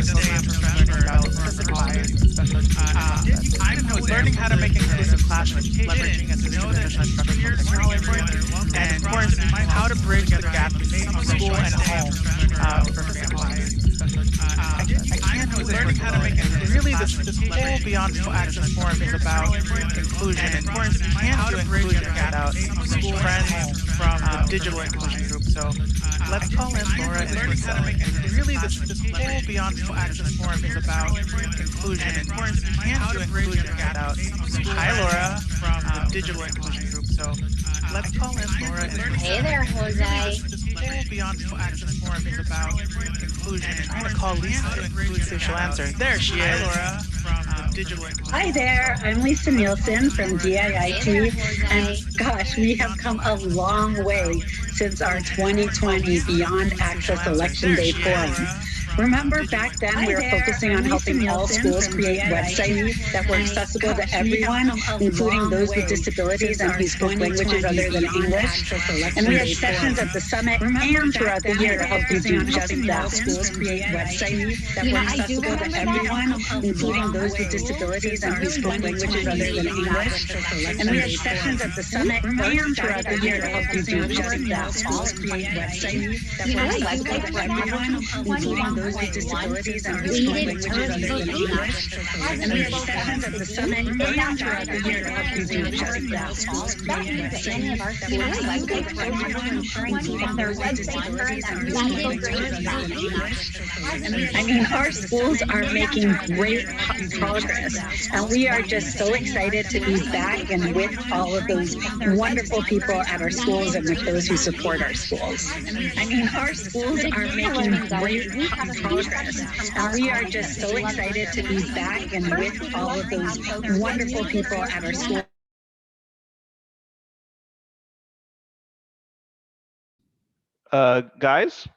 joined us last November about implicit bias and special education. I'm learning how to make inclusive classroom, leveraging assistive and instructional technology, and of course, how to bridge the gap between school and home for families. I can't do this work alone. And really, this whole Beyond Access Forum is about inclusion. And of course, you can't do inclusion without friends from the digital inclusion group. So let's call in Laura and Lisa. And really, this whole Beyond Access Forum is about inclusion. And of course, you can't do inclusion without hi, Laura from the digital inclusion group. So let's call in Laura and Lisa. Hey there, Jose. This whole Beyond Access Forum is about inclusion. I'm trying to call Lisa and see if she'll answer. There she is. Laura from the digital inclusion. Hi there, I'm Lisa Nielsen from DIIT, and gosh, we have come a long way since our 2020 Beyond Access Election Day Forum. Remember back then we were focusing on helping all schools create websites that were accessible to everyone, including those with disabilities and who spoke languages other than English. And we had sessions at the summit and throughout the year to help you do just that. Schools create websites that were accessible to everyone, including those with disabilities and who spoke languages other than English. And we had sessions at the summit and throughout the year to help you do just that. Schools create websites that were accessible to everyone, including those with disabilities and who spoke languages other than English. And we had sessions at the summit and throughout the year to help you do just that. Schools create websites that were accessible to everyone, including those with disabilities and who spoke languages other than English. I mean, our schools are making great progress, and we are just so excited to be back and with all of those wonderful people at our schools and with those who support our schools. I mean, our schools are making great progress, and we are just so excited to be back and with all of those wonderful people at our schools. Guys?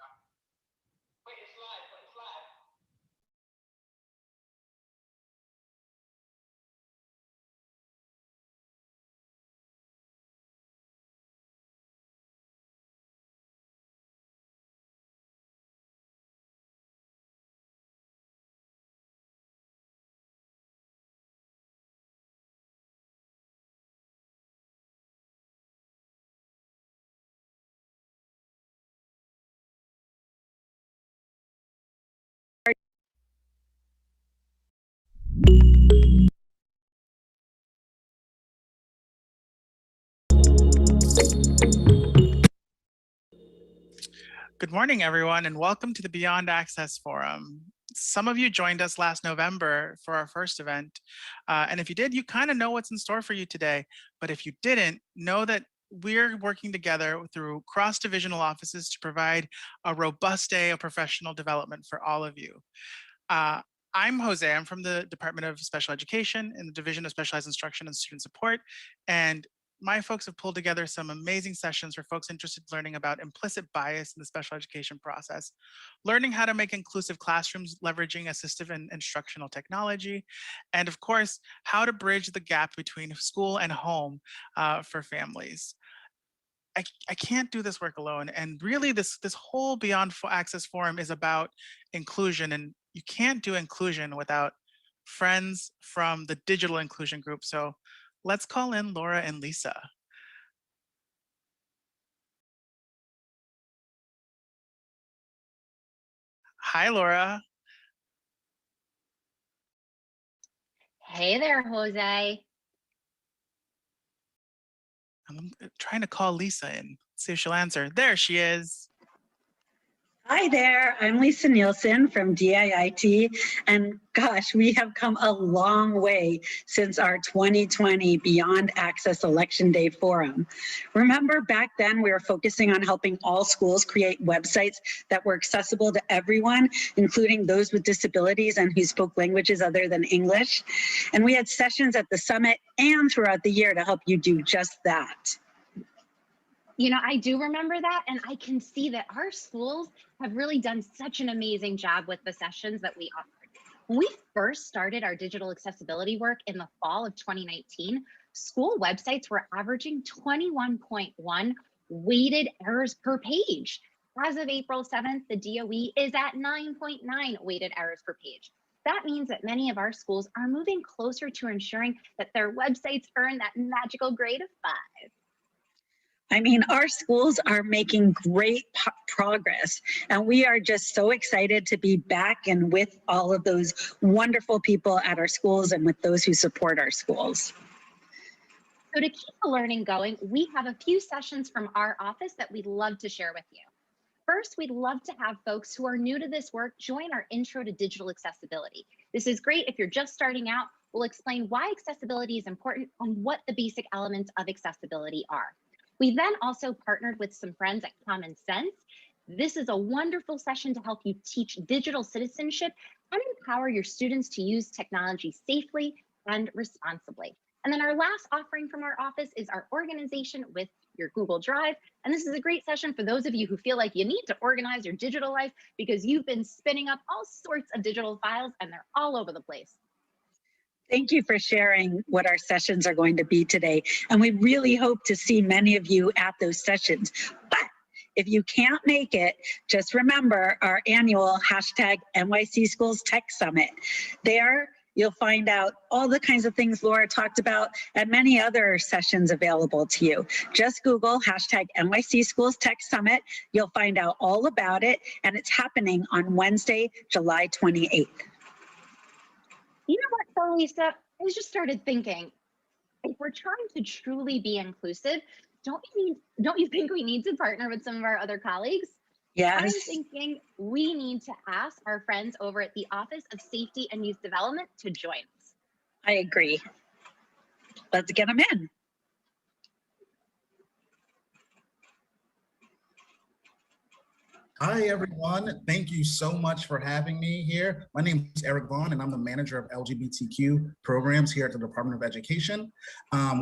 Good morning, everyone, and welcome to the Beyond Access Forum. Some of you joined us last November for our first event. And if you did, you kind of know what's in store for you today. But if you didn't, know that we're working together through cross-divisional offices to provide a robust day of professional development for all of you. I'm Jose. I'm from the Department of Special Education in the Division of Specialized Instruction and Student Support. And my folks have pulled together some amazing sessions for folks interested in learning about implicit bias in the special education process, learning how to make inclusive classrooms leveraging assistive and instructional technology, and of course, how to bridge the gap between school and home for families. I can't do this work alone. And really this whole Beyond Access Forum is about inclusion, and you can't do inclusion without friends from the digital inclusion group. So let's call in Laura and Lisa. Hi, Laura. Hey there, Jose. I'm trying to call Lisa in, see if she'll answer. There she is. Hi there, I'm Lisa Nielsen from DIIT, and gosh, we have come a long way since our 2020 Beyond Access Election Day Forum. Remember back then we were focusing on helping all schools create websites that were accessible to everyone, including those with disabilities and who spoke languages other than English. And we had sessions at the summit and throughout the year to help you do just that. You know, I do remember that, and I can see that our schools have really done such an amazing job with the sessions that we offered. When we first started our digital accessibility work in the fall of 2019, school websites were averaging 21.1 weighted errors per page. As of April 7th, the DOE is at 9.9 weighted errors per page. That means that many of our schools are moving closer to ensuring that their websites earn that magical grade of 5. I mean, our schools are making great progress, and we are just so excited to be back and with all of those wonderful people at our schools and with those who support our schools. So to keep the learning going, we have a few sessions from our office that we'd love to share with you. First, we'd love to have folks who are new to this work join our Intro to Digital Accessibility. This is great if you're just starting out. We'll explain why accessibility is important and what the basic elements of accessibility are. We then also partnered with some friends at Common Sense. This is a wonderful session to help you teach digital citizenship and empower your students to use technology safely and responsibly. And then our last offering from our office is our organization with your Google Drive. And this is a great session for those of you who feel like you need to organize your digital life because you've been spinning up all sorts of digital files and they're all over the place. Thank you for sharing what our sessions are going to be today. And we really hope to see many of you at those sessions. But if you can't make it, just remember our annual #NYC Schools Tech Summit. There, you'll find out all the kinds of things Laura talked about and many other sessions available to you. Just Google #NYC Schools Tech Summit. You'll find out all about it, and it's happening on Wednesday, July 28th. You know what, though, Lisa? I just started thinking, if we're trying to truly be inclusive, don't you think we need to partner with some of our other colleagues? Yes. I'm thinking we need to ask our friends over at the Office of Safety and Youth Development to join us. I agree. Let's get them in. Hi, everyone. Thank you so much for having me here. My name is Eric Vaughn, and I'm the manager of LGBTQ programs here at the Department of Education.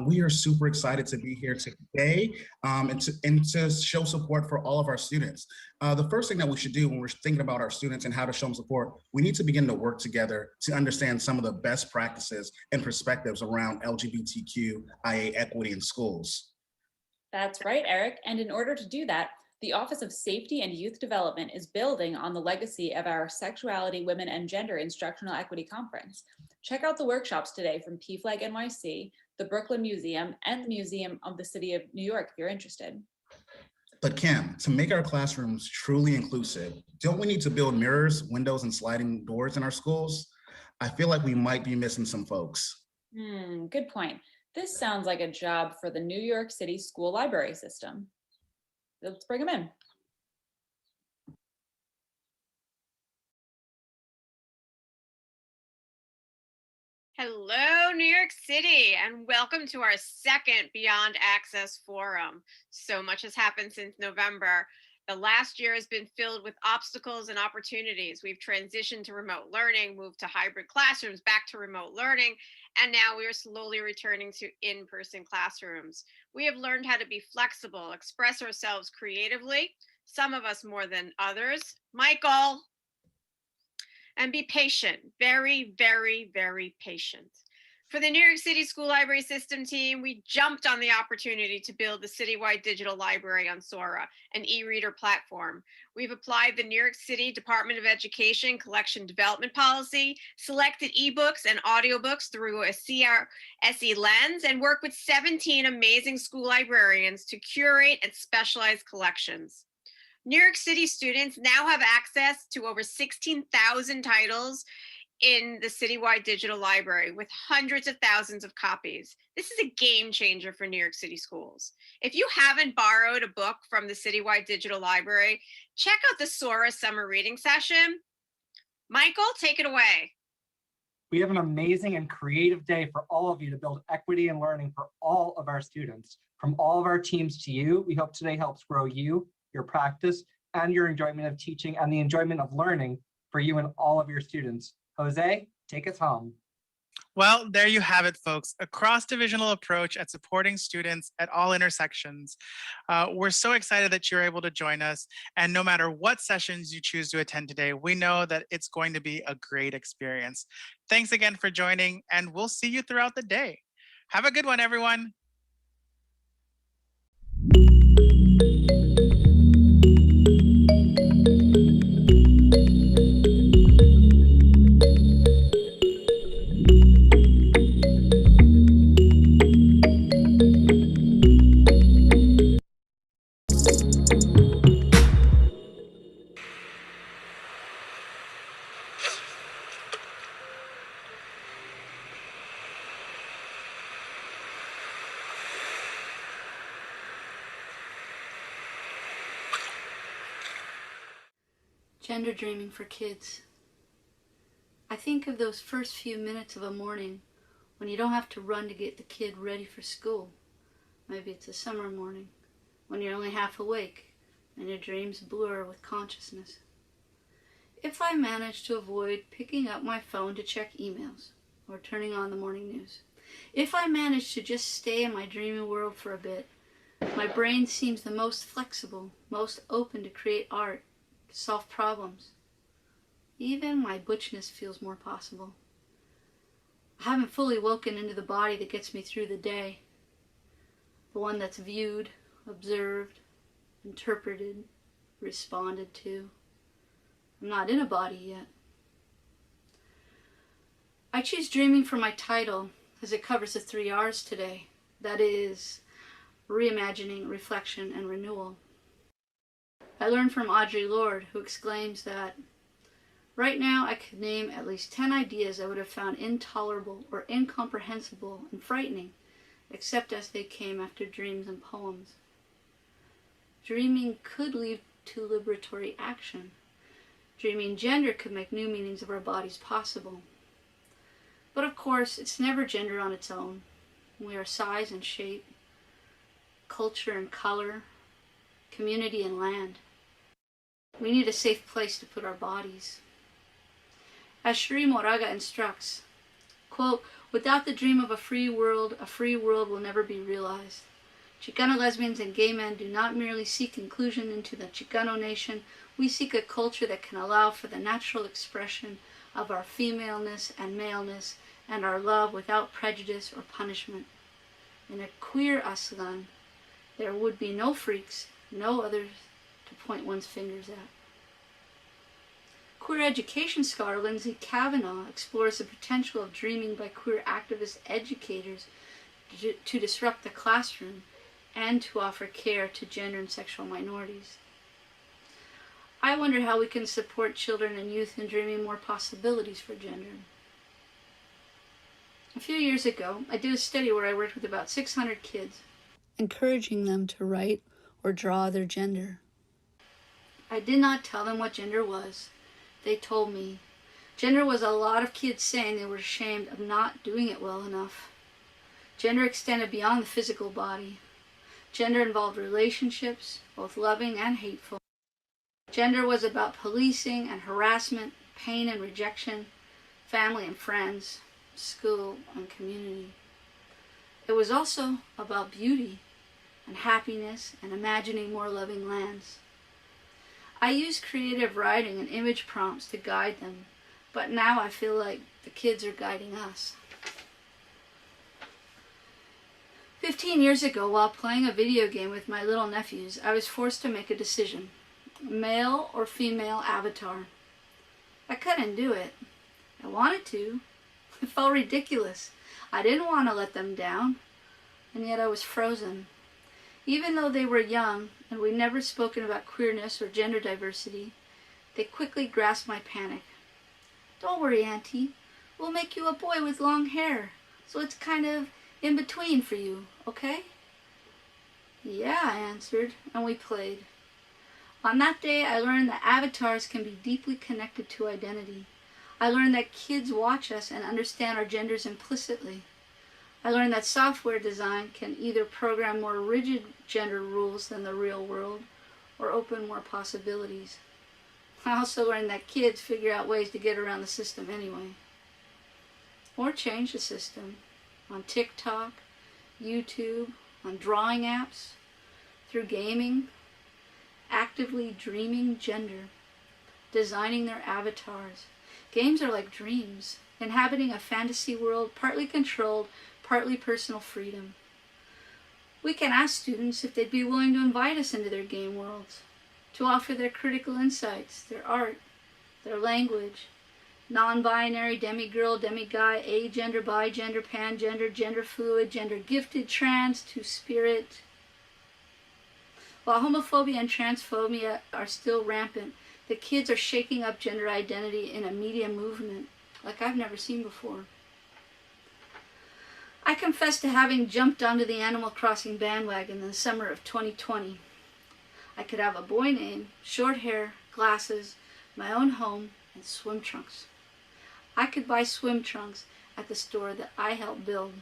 We are super excited to be here today and to show support for all of our students. The first thing that we should do when we're thinking about our students and how to show them support, we need to begin to work together to understand some of the best practices and perspectives around LGBTQIA equity in schools. That's right, Eric. And in order to do that, the Office of Safety and Youth Development is building on the legacy of our Sexuality, Women, and Gender Instructional Equity Conference. Check out the workshops today from PFLAG NYC, the Brooklyn Museum, and the Museum of the City of New York if you're interested. But Kim, to make our classrooms truly inclusive, don't we need to build mirrors, windows, and sliding doors in our schools? I feel like we might be missing some folks. Good point. This sounds like a job for the New York City school library system. Let's bring them in. Hello, New York City, and welcome to our second Beyond Access Forum. So much has happened since November. The last year has been filled with obstacles and opportunities. We've transitioned to remote learning, moved to hybrid classrooms, back to remote learning, and now we are slowly returning to in-person classrooms. We have learned how to be flexible, express ourselves creatively, some of us more than others. Michael, and be patient, very, very, very patient. For the New York City School Library System team, we jumped on the opportunity to build the citywide digital library on Sora, an e-reader platform. We've applied the New York City Department of Education collection development policy, selected ebooks and audiobooks through a CRSE lens, and worked with 17 amazing school librarians to curate and specialize collections. New York City students now have access to over 16,000 titles in the citywide digital library with hundreds of thousands of copies. This is a game changer for New York City schools. If you haven't borrowed a book from the citywide digital library, check out the Sora summer reading session. Michael, take it away. We have an amazing and creative day for all of you to build equity and learning for all of our students. From all of our teams to you, we hope today helps grow you, your practice, and your enjoyment of teaching and the enjoyment of learning for you and all of your students. Jose, take us home. Well, there you have it, folks. A cross-divisional approach at supporting students at all intersections. We're so excited that you're able to join us. And no matter what sessions you choose to attend today, we know that it's going to be a great experience. Thanks again for joining, and we'll see you throughout the day. Have a good one, everyone. Gender dreaming for kids. I think of those first few minutes of a morning when you don't have to run to get the kid ready for school. Maybe it's a summer morning when you're only half awake and your dreams blur with consciousness. If I manage to avoid picking up my phone to check emails or turning on the morning news, if I manage to just stay in my dreamy world for a bit, my brain seems the most flexible, most open to create art, to solve problems. Even my butchness feels more possible. I haven't fully woken into the body that gets me through the day, the one that's viewed, observed, interpreted, responded to. I'm not in a body yet. I choose dreaming for my title as it covers the 3 R's today. That is, reimagining, reflection, and renewal. I learned from Audre Lorde, who exclaims that, right now I could name at least 10 ideas I would have found intolerable or incomprehensible and frightening, except as they came after dreams and poems. Dreaming could lead to liberatory action. Dreaming gender could make new meanings of our bodies possible. But of course, it's never gender on its own. We are size and shape, culture and color, community and land. We need a safe place to put our bodies. As Shri Moraga instructs, quote, without the dream of a free world will never be realized. Chicano lesbians and gay men do not merely seek inclusion into the Chicano nation, we seek a culture that can allow for the natural expression of our femaleness and maleness and our love without prejudice or punishment. In a queer Aslan, there would be no freaks, no others to point one's fingers at. Queer education scholar Lindsay Kavanaugh explores the potential of dreaming by queer activist educators to disrupt the classroom and to offer care to gender and sexual minorities. I wonder how we can support children and youth in dreaming more possibilities for gender. A few years ago, I did a study where I worked with about 600 kids, encouraging them to write or draw their gender. I did not tell them what gender was. They told me. Gender was a lot of kids saying they were ashamed of not doing it well enough. Gender extended beyond the physical body. Gender involved relationships, both loving and hateful. Gender was about policing and harassment, pain and rejection, family and friends, school and community. It was also about beauty and happiness and imagining more loving lands. I used creative writing and image prompts to guide them, but now I feel like the kids are guiding us. 15 years ago, while playing a video game with my little nephews, I was forced to make a decision, male or female avatar. I couldn't do it. I wanted to. It felt ridiculous. I didn't want to let them down, and yet I was frozen. Even though they were young and we'd never spoken about queerness or gender diversity, they quickly grasped my panic. Don't worry, Auntie. We'll make you a boy with long hair, so it's kind of in between for you, okay? Yeah, I answered, and we played. On that day, I learned that avatars can be deeply connected to identity. I learned that kids watch us and understand our genders implicitly. I learned that software design can either program more rigid gender rules than the real world or open more possibilities. I also learned that kids figure out ways to get around the system anyway. Or change the system on TikTok, YouTube, on drawing apps, through gaming, actively dreaming gender, designing their avatars. Games are like dreams, inhabiting a fantasy world partly controlled, partly personal freedom. We can ask students if they'd be willing to invite us into their game worlds, to offer their critical insights, their art, their language, non-binary, demi-girl, demi-guy, agender, bi-gender, pan-gender, gender fluid, gender gifted, trans, two-spirit. While homophobia and transphobia are still rampant, the kids are shaking up gender identity in a media movement like I've never seen before. I confess to having jumped onto the Animal Crossing bandwagon in the summer of 2020. I could have a boy name, short hair, glasses, my own home, and swim trunks. I could buy swim trunks at the store that I helped build.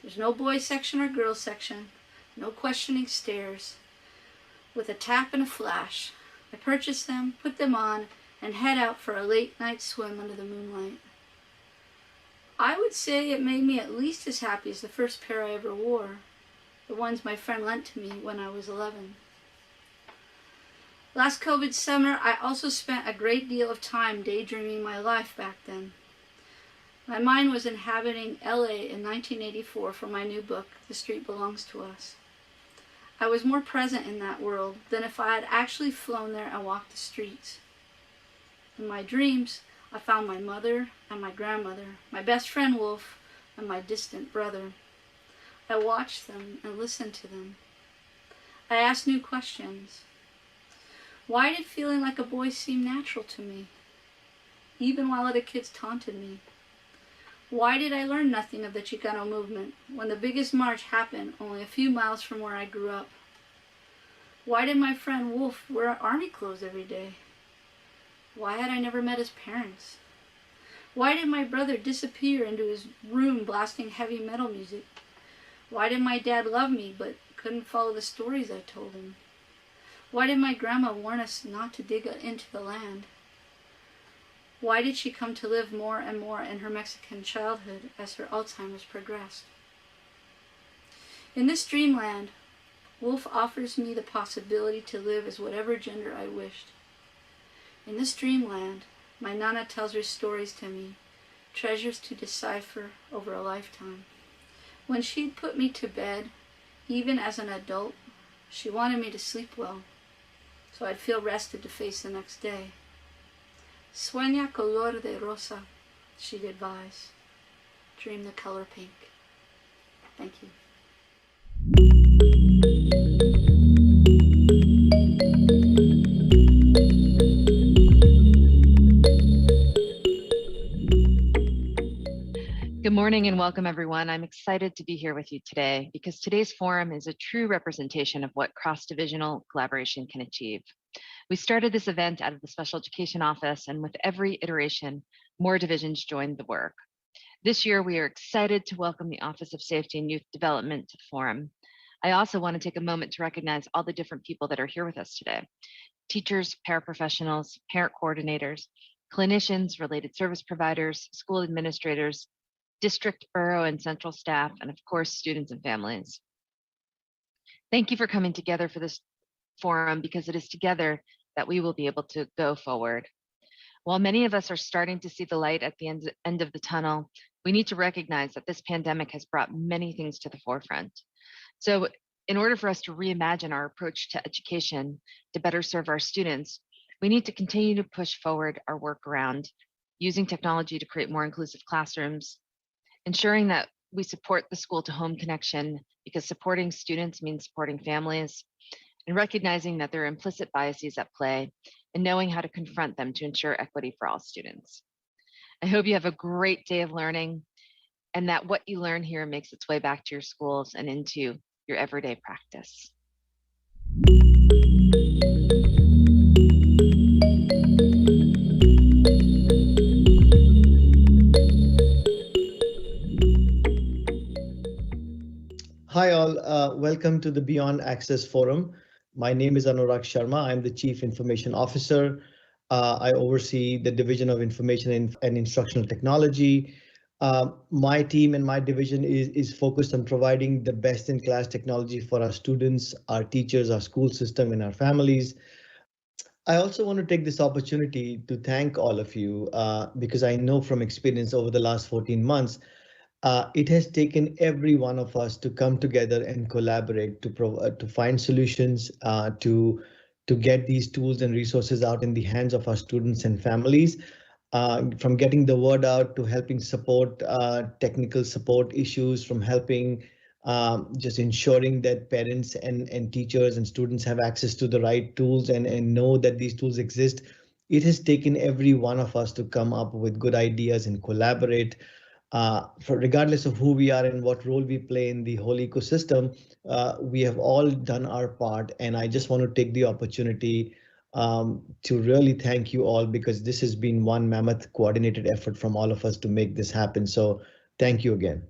There's no boys section or girls section, no questioning stares. With a tap and a flash, I purchase them, put them on, and head out for a late night swim under the moonlight. I would say it made me at least as happy as the first pair I ever wore, the ones my friend lent to me when I was 11. Last COVID summer, I also spent a great deal of time daydreaming my life back then. My mind was inhabiting LA in 1984 for my new book, The Street Belongs to Us. I was more present in that world than if I had actually flown there and walked the streets. In my dreams, I found my mother and my grandmother, my best friend Wolf, and my distant brother. I watched them and listened to them. I asked new questions. Why did feeling like a boy seem natural to me, even while other kids taunted me? Why did I learn nothing of the Chicano movement when the biggest march happened only a few miles from where I grew up? Why did my friend Wolf wear army clothes every day? Why had I never met his parents? Why did my brother disappear into his room blasting heavy metal music? Why did my dad love me but couldn't follow the stories I told him? Why did my grandma warn us not to dig into the land? Why did she come to live more and more in her Mexican childhood as her Alzheimer's progressed? In this dreamland, Wolf offers me the possibility to live as whatever gender I wished. In this dreamland, my Nana tells her stories to me, treasures to decipher over a lifetime. When she'd put me to bed, even as an adult, she wanted me to sleep well, so I'd feel rested to face the next day. Sueña color de rosa, she'd advise. Dream the color pink. Thank you. Good morning and welcome everyone. I'm excited to be here with you today because today's forum is a true representation of what cross-divisional collaboration can achieve. We started this event out of the Special Education Office, and with every iteration, more divisions joined the work. This year, we are excited to welcome the Office of Safety and Youth Development to the forum. I also want to take a moment to recognize all the different people that are here with us today. Teachers, paraprofessionals, parent coordinators, clinicians, related service providers, school administrators, district, borough, and central staff, and of course, students and families. Thank you for coming together for this forum because it is together that we will be able to go forward. While many of us are starting to see the light at the end of the tunnel, we need to recognize that this pandemic has brought many things to the forefront. So in order for us to reimagine our approach to education to better serve our students, we need to continue to push forward our work around using technology to create more inclusive classrooms, ensuring that we support the school to home connection because supporting students means supporting families, and recognizing that there are implicit biases at play and knowing how to confront them to ensure equity for all students. I hope you have a great day of learning and that what you learn here makes its way back to your schools and into your everyday practice. Hi all, welcome to the Beyond Access Forum. My name is Anurag Sharma. I'm the Chief Information Officer. I oversee the Division of Information and Instructional Technology. My team and my division is focused on providing the best-in-class technology for our students, our teachers, our school system, and our families. I also want to take this opportunity to thank all of you because I know from experience over the last 14 months, it has taken every one of us to come together and collaborate to find solutions, to get these tools and resources out in the hands of our students and families, from getting the word out to helping support technical support issues, from helping just ensuring that parents and teachers and students have access to the right tools and know that these tools exist. It has taken every one of us to come up with good ideas and collaborate. Regardless of who we are and what role we play in the whole ecosystem, we have all done our part. And I just want to take the opportunity to really thank you all, because this has been one mammoth coordinated effort from all of us to make this happen. So thank you again.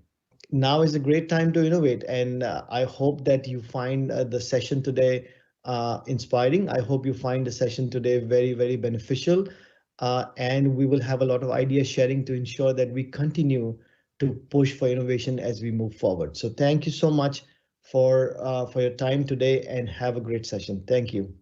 Now is a great time to innovate, and I hope that you find the session today inspiring. I hope you find the session today very, very beneficial, and we will have a lot of idea sharing to ensure that we continue to push for innovation as we move forward. So thank you so much for your time today, and have a great session. Thank you.